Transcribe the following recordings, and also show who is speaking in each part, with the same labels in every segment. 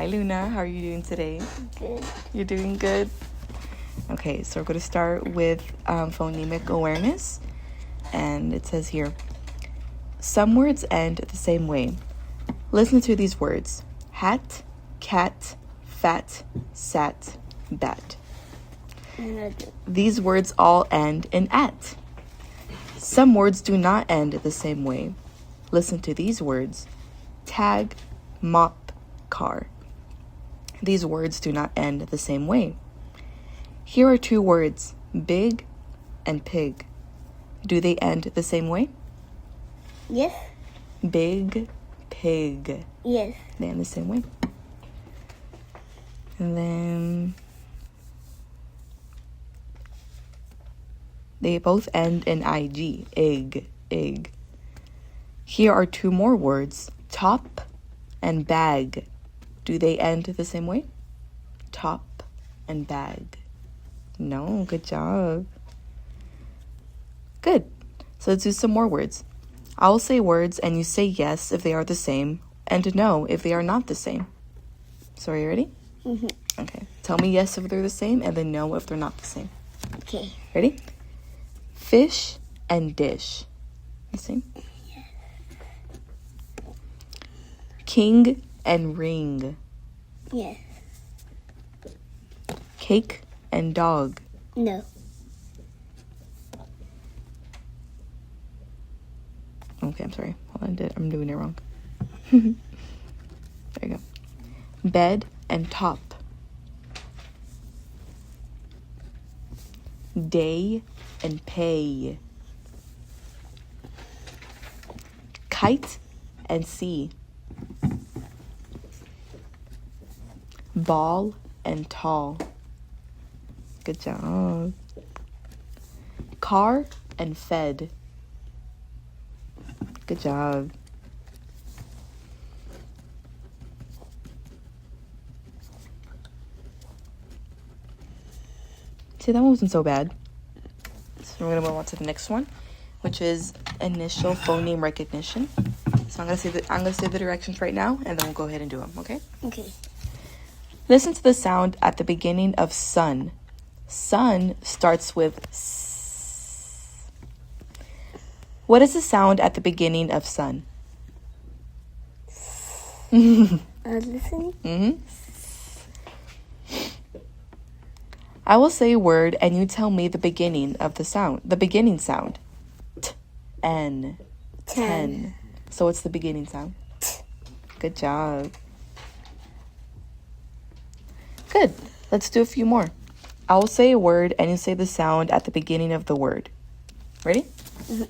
Speaker 1: Hi, Luna. How are you doing today?
Speaker 2: Good.
Speaker 1: You're doing good? Okay, so we're going to start with phonemic awareness. And it says here, some words end the same way. Listen to these words. Hat, cat, fat, sat, bat. These words all end in at. Some words do not end the same way. Listen to these words. Tag, mop, car. These words do not end the same way. Here are two words, big and pig. Do they end the same way?
Speaker 2: Yes.
Speaker 1: Big, pig.
Speaker 2: Yes.
Speaker 1: They end the same way. And then they both end in ig, egg, egg. Here are two more words, top and bag. Do they end the same way? Top and bag. No, good job. Good. So let's do some more words. I will say words and you say yes if they are the same and no if they are not the same. So are you ready?
Speaker 2: Mm-hmm.
Speaker 1: Okay. Tell me yes if they're the same and then no if they're not the same.
Speaker 2: Okay.
Speaker 1: Ready? Fish and dish. The same?
Speaker 2: Yes.
Speaker 1: King and ring.
Speaker 2: Yes.
Speaker 1: Cake and dog.
Speaker 2: No.
Speaker 1: Okay, I'm sorry. Hold on, I'm doing it wrong. There you go. Bed and top. Day and pay. Kite and sea. Ball and tall. Good job. Car and fed. Good job. See, that one wasn't so bad. So we're gonna move on to the next one, which is initial phoneme recognition. So I'm gonna say the directions right now, and then we'll go ahead and do them. Okay?
Speaker 2: Okay.
Speaker 1: Listen to the sound at the beginning of sun. Sun starts with s. What is the sound at the beginning of sun?
Speaker 2: Listen.
Speaker 1: Mm-hmm. I will say a word and you tell me the beginning of the sound. The beginning sound. T, N, 10. So what's the beginning sound?
Speaker 2: T.
Speaker 1: Good job. Good. Let's do a few more. I will say a word and you say the sound at the beginning of the word. Ready?
Speaker 2: Mm-hmm.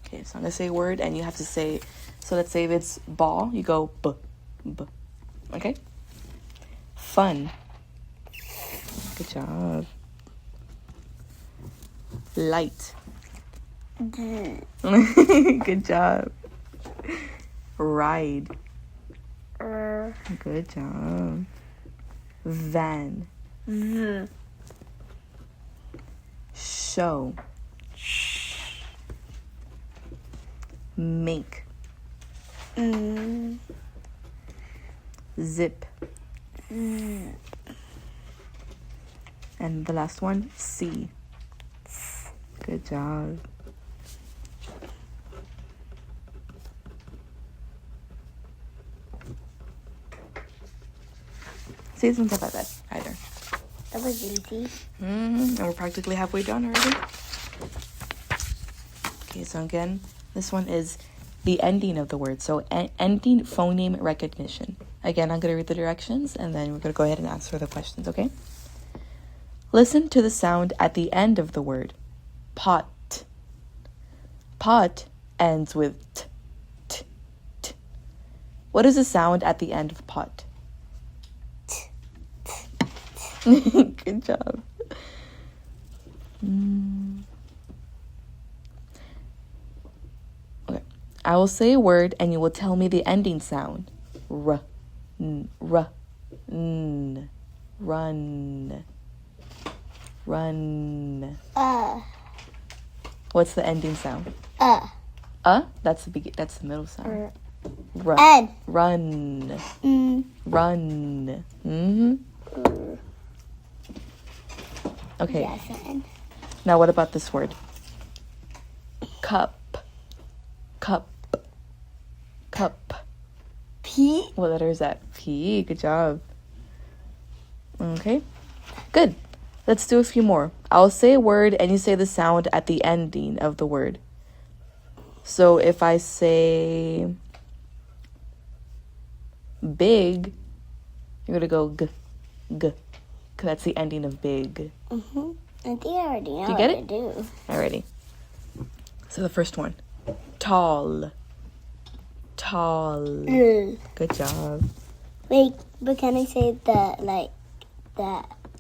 Speaker 1: Okay, so I'm going to say a word and you have to say, so let's say if it's ball, you go b, b. Okay? Fun. Good job. Light. Good job. Ride. Good job. Van. Show. Make. Zip. And the last one, see. Good job. See, it's not that bad either.
Speaker 2: That was easy.
Speaker 1: And we're practically halfway done already. Okay, so again, this one is the ending of the word. So ending phoneme recognition. Again, I'm going to read the directions and then we're going to go ahead and answer the questions, okay? Listen to the sound at the end of the word. Pot. Pot ends with t, t, t. What is the sound at the end of pot?
Speaker 2: T, t, t.
Speaker 1: Good job. Okay. I will say a word and you will tell me the ending sound. R, n, r, n, run. Run. What's the ending sound? That's the middle sound.
Speaker 2: N.
Speaker 1: Run.
Speaker 2: N.
Speaker 1: Run. Okay.
Speaker 2: Yes, and
Speaker 1: Now what about this word? Cup. Cup. Cup.
Speaker 2: P.
Speaker 1: What letter is that? P. Good job. Okay. Good. Let's do a few more. I'll say a word and you say the sound at the ending of the word. So if I say big, you're gonna go g, g. 'Cause that's the ending of big.
Speaker 2: I think I already know.
Speaker 1: Do you get
Speaker 2: what
Speaker 1: it?
Speaker 2: to do.
Speaker 1: Alrighty. So the first one. Tall. Tall. Good job.
Speaker 2: Wait, but can I say the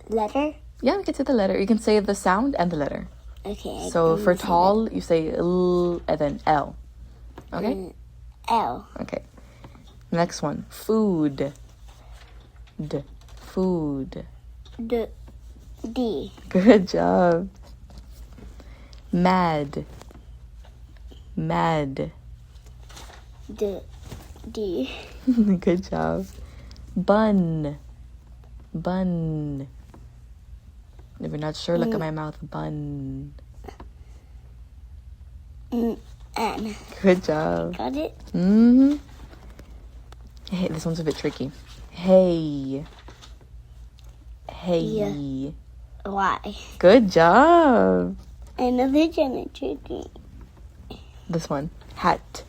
Speaker 2: letter?
Speaker 1: Yeah, you can say the letter. You can say the sound and the letter.
Speaker 2: Okay.
Speaker 1: So
Speaker 2: I'm
Speaker 1: for
Speaker 2: gonna say
Speaker 1: tall, you say L and then L. Okay?
Speaker 2: that. L.
Speaker 1: Okay. Next one. Food. D. Food.
Speaker 2: D.
Speaker 1: Good job. Mad. Mad.
Speaker 2: D.
Speaker 1: Good job. Bun. Bun. If you're not sure, look at my mouth. Bun.
Speaker 2: N.
Speaker 1: Good job.
Speaker 2: Got it?
Speaker 1: Hey, this one's a bit tricky. Hey. Hey.
Speaker 2: Yeah. Y.
Speaker 1: Good job.
Speaker 2: Another kind of tricky.
Speaker 1: This one. Hat.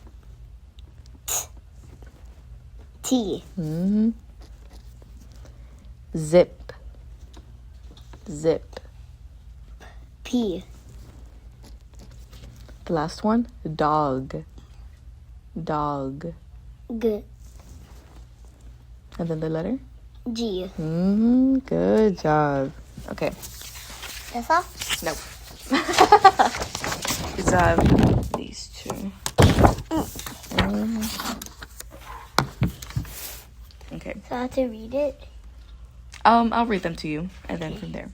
Speaker 2: T.
Speaker 1: Zip. Zip.
Speaker 2: P.
Speaker 1: The last one. Dog. Dog.
Speaker 2: G.
Speaker 1: And then the letter.
Speaker 2: G.
Speaker 1: Good job. Okay.
Speaker 2: That's all?
Speaker 1: Nope. Because I have these two. Okay.
Speaker 2: So I have to read it?
Speaker 1: I'll read them to you, and then from there.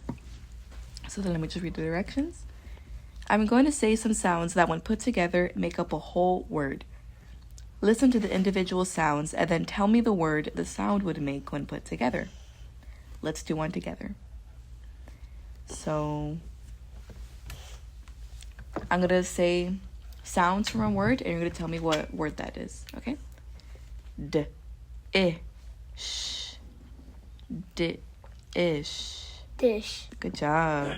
Speaker 1: So then let me just read the directions. I'm going to say some sounds that, when put together, make up a whole word. Listen to the individual sounds, and then tell me the word the sound would make when put together. Let's do one together. So I'm going to say sounds from a word, and you're going to tell me what word that is, okay? D, I, sh, dish.
Speaker 2: Dish.
Speaker 1: Good job.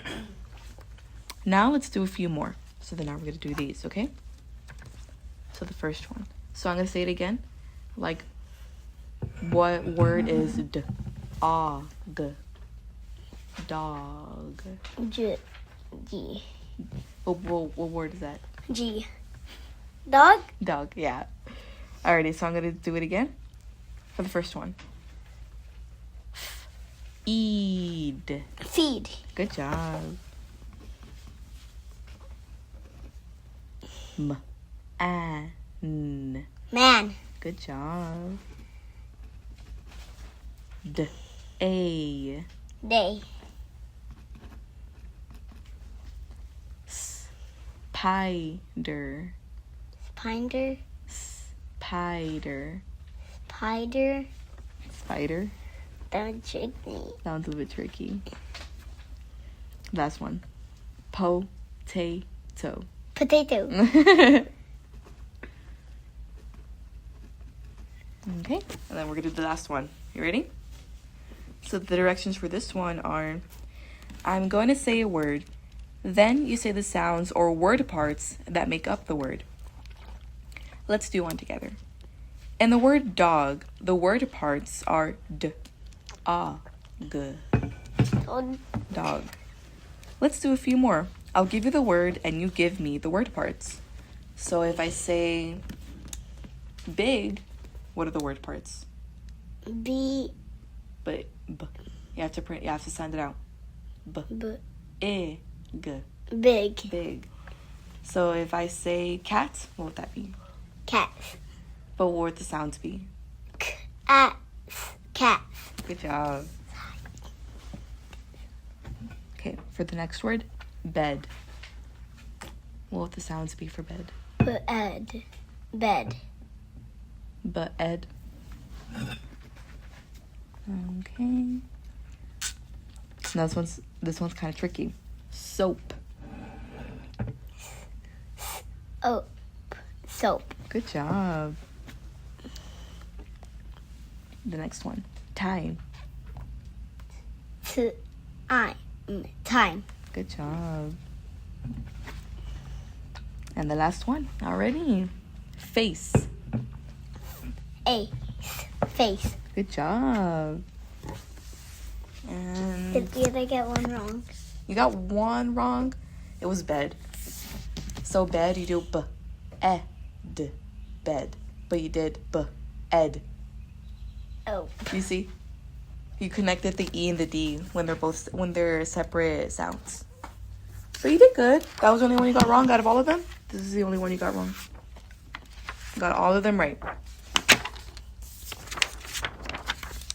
Speaker 1: Now let's do a few more. So then now we're going to do these, okay? So the first one. So I'm going to say it again. Like, what word is d? Og. Dog.
Speaker 2: G. G.
Speaker 1: What word is that?
Speaker 2: G. Dog?
Speaker 1: Dog, yeah. Alrighty, so I'm going to do it again. For the first one. Eed.
Speaker 2: Feed.
Speaker 1: Good job. An.
Speaker 2: Man.
Speaker 1: Good job. A.
Speaker 2: Day.
Speaker 1: Spider.
Speaker 2: Spider.
Speaker 1: Spider.
Speaker 2: Spider.
Speaker 1: Spider.
Speaker 2: Don't trick me.
Speaker 1: Sounds a bit tricky. Last one. Potato.
Speaker 2: Potato.
Speaker 1: Okay, and then we're gonna do the last one. You ready? So the directions for this one are, I'm going to say a word, then you say the sounds or word parts that make up the word. Let's do one together. In the word dog, the word parts are d, a, g. Dog. Let's do a few more. I'll give you the word and you give me the word parts. So if I say big, what are the word parts?
Speaker 2: B.
Speaker 1: B. You have to sound it out. B. I. G.
Speaker 2: Big.
Speaker 1: Big. So if I say cat, what would that be?
Speaker 2: Cat.
Speaker 1: But what would the sounds be?
Speaker 2: Cat.
Speaker 1: Good job. Okay, for the next word, bed. What would the sounds be for bed?
Speaker 2: Bed.
Speaker 1: But Ed. Okay. Now this one's kind of tricky. Soap.
Speaker 2: Oh, soap.
Speaker 1: Good job. The next one. Time.
Speaker 2: Time.
Speaker 1: Good job. And the last one. Already. Face.
Speaker 2: Face.
Speaker 1: Good job. And
Speaker 2: Did I get one wrong?
Speaker 1: you got one wrong. It was bed. So bed, you do b-ed, bed. But you did b-ed.
Speaker 2: Oh.
Speaker 1: You see? You connected the E and the D when they're separate sounds. So you did good. That was the only one you got wrong out of all of them? This is the only one you got wrong. You got all of them right.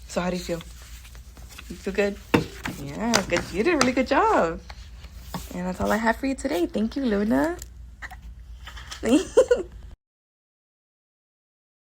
Speaker 1: So how do you feel? You feel good? Yeah, good. You did a really good job. And that's all I have for you today. Thank you, Luna.